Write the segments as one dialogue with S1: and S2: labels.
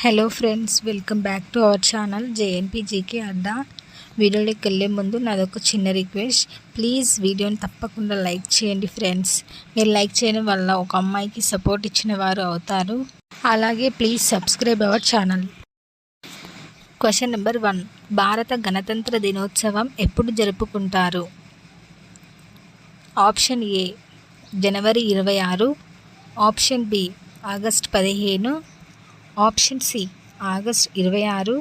S1: Hello friends, welcome back to our channel JNP GK Adda. వీడియోలోకి వెళ్ళే ముందు నాదొక చిన్న రిక్వెస్ట్, ప్లీజ్ వీడియోని తప్పకుండా లైక్ చేయండి ఫ్రెండ్స్. మీరు లైక్ చేయడం వల్ల ఒక అమ్మాయికి సపోర్ట్ ఇచ్చిన వారు అవుతారు. అలాగే please subscribe our channel. Question number 1. భారత గణతంత్ర దినోత్సవం ఎప్పుడు జరుపుకుంటారు? ఆప్షన్ ఏ జనవరి 26, option B August 15, option C August 26,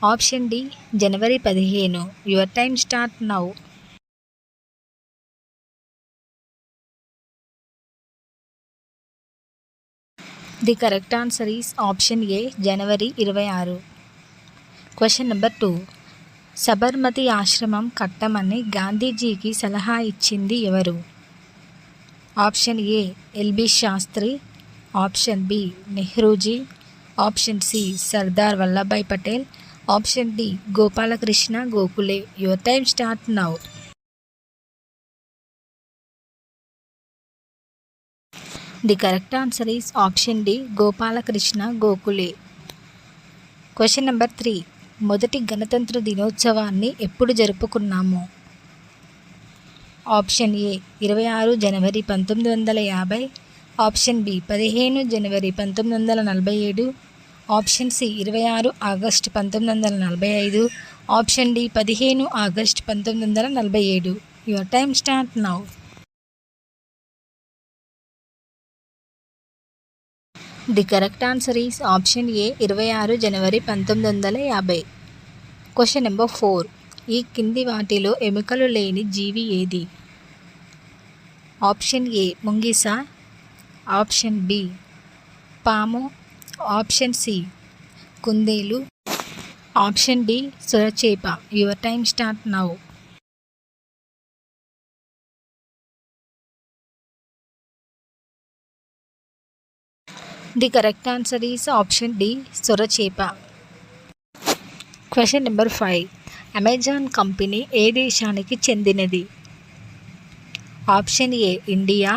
S1: option D జనవరి 15. Your time start now. The correct answer is option A జనవరి 26. Question number 2. సబర్మతి ఆశ్రమం కట్టమని గాంధీజీకి సలహా ఇచ్చింది ఎవరు? Option A LB Shastri, option B Nehruji, option C Sardar Vallabhbhai Patel, option D Gopalakrishna Gokhale. Your time start now. The correct answer is option D Gopalakrishna Gokhale. Question number 3. మొదటి గణతంత్ర దినోత్సవాన్ని ఎప్పుడు జరుపుకున్నాము? ఆప్షన్ ఏ 26 జనవరి 1950, ఆప్షన్ బి 15 జనవరి 1947, option C 26 August 1945, option D 15 August 1947. Your time start now. The correct answer is option A 26 జనవరి 1950. Question number 4. ఈ కింది వాటిలో ఎముకలు లేని జీవి ఏది? ఆప్షన్ ఏ ముంగిస, ఆప్షన్ బి పాము, ఆప్షన్ సి కుందేలు, ఆప్షన్ డి సొరచేప. Your time start now. The correct answer is option D సొరచేప. Question number 5. అమెజాన్ కంపెనీ ఏ దేశానికి చెందినది? Option A India,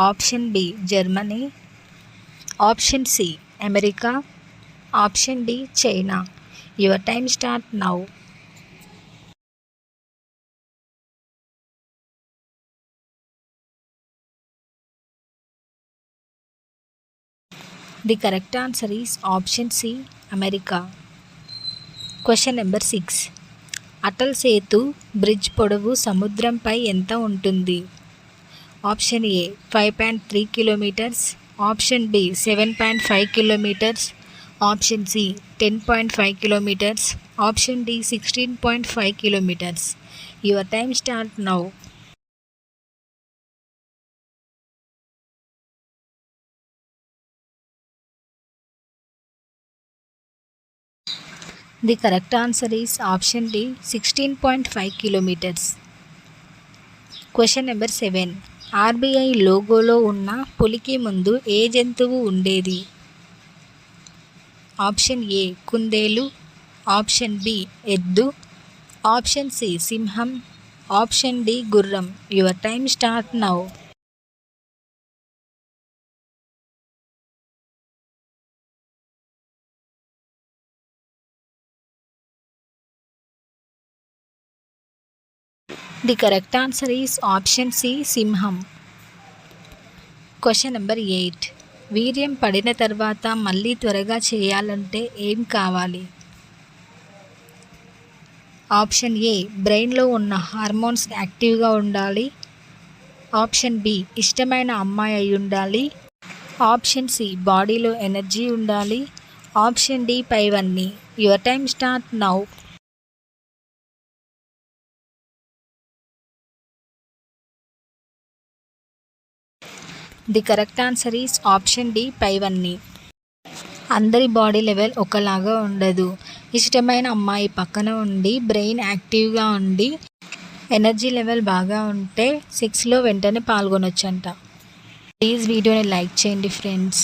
S1: option B Germany, option C America, option D China. Your time start now. The correct answer is option C America. Question number 6. Atal Setu bridge పొడవు సముద్రంపై ఎంత ఉంటుంది? Option A 5.3 kilometres, option B 7.5 kilometres, option C 10.5 kilometres, option D 16.5 kilometres. Your time start now. The correct answer is option D 16.5 kilometres. Question number 7. RBI లోగోలో ఉన్న పులికి ముందు ఏ జంతువు ఉండేది? ఆప్షన్ ఏ కుందేలు, ఆప్షన్ బి ఎద్దు, ఆప్షన్ సి సింహం, ఆప్షన్ డి గుర్రం. Your time start now. The correct answer is option C సింహం. Question number 8. వీర్యం పడిన తర్వాత మళ్ళీ త్వరగా చేయాలంటే ఏం కావాలి? ఆప్షన్ ఏ బ్రెయిన్లో ఉన్న హార్మోన్స్ యాక్టివ్గా ఉండాలి, ఆప్షన్ బి ఇష్టమైన అమ్మాయి అయి ఉండాలి, ఆప్షన్ సి బాడీలో ఎనర్జీ ఉండాలి, ఆప్షన్ డి పైవన్నీ. Your time start now. The correct answer is option D పైవన్నీ. అందరి బాడీ లెవెల్ ఒకలాగా ఉండదు. ఇష్టమైన అమ్మాయి పక్కన ఉండి బ్రెయిన్ యాక్టివ్గా ఉండి ఎనర్జీ లెవెల్ బాగా ఉంటే సెక్స్లో వెంటనే పాల్గొనొచ్చంట. ప్లీజ్ వీడియోని లైక్ చేయండి ఫ్రెండ్స్.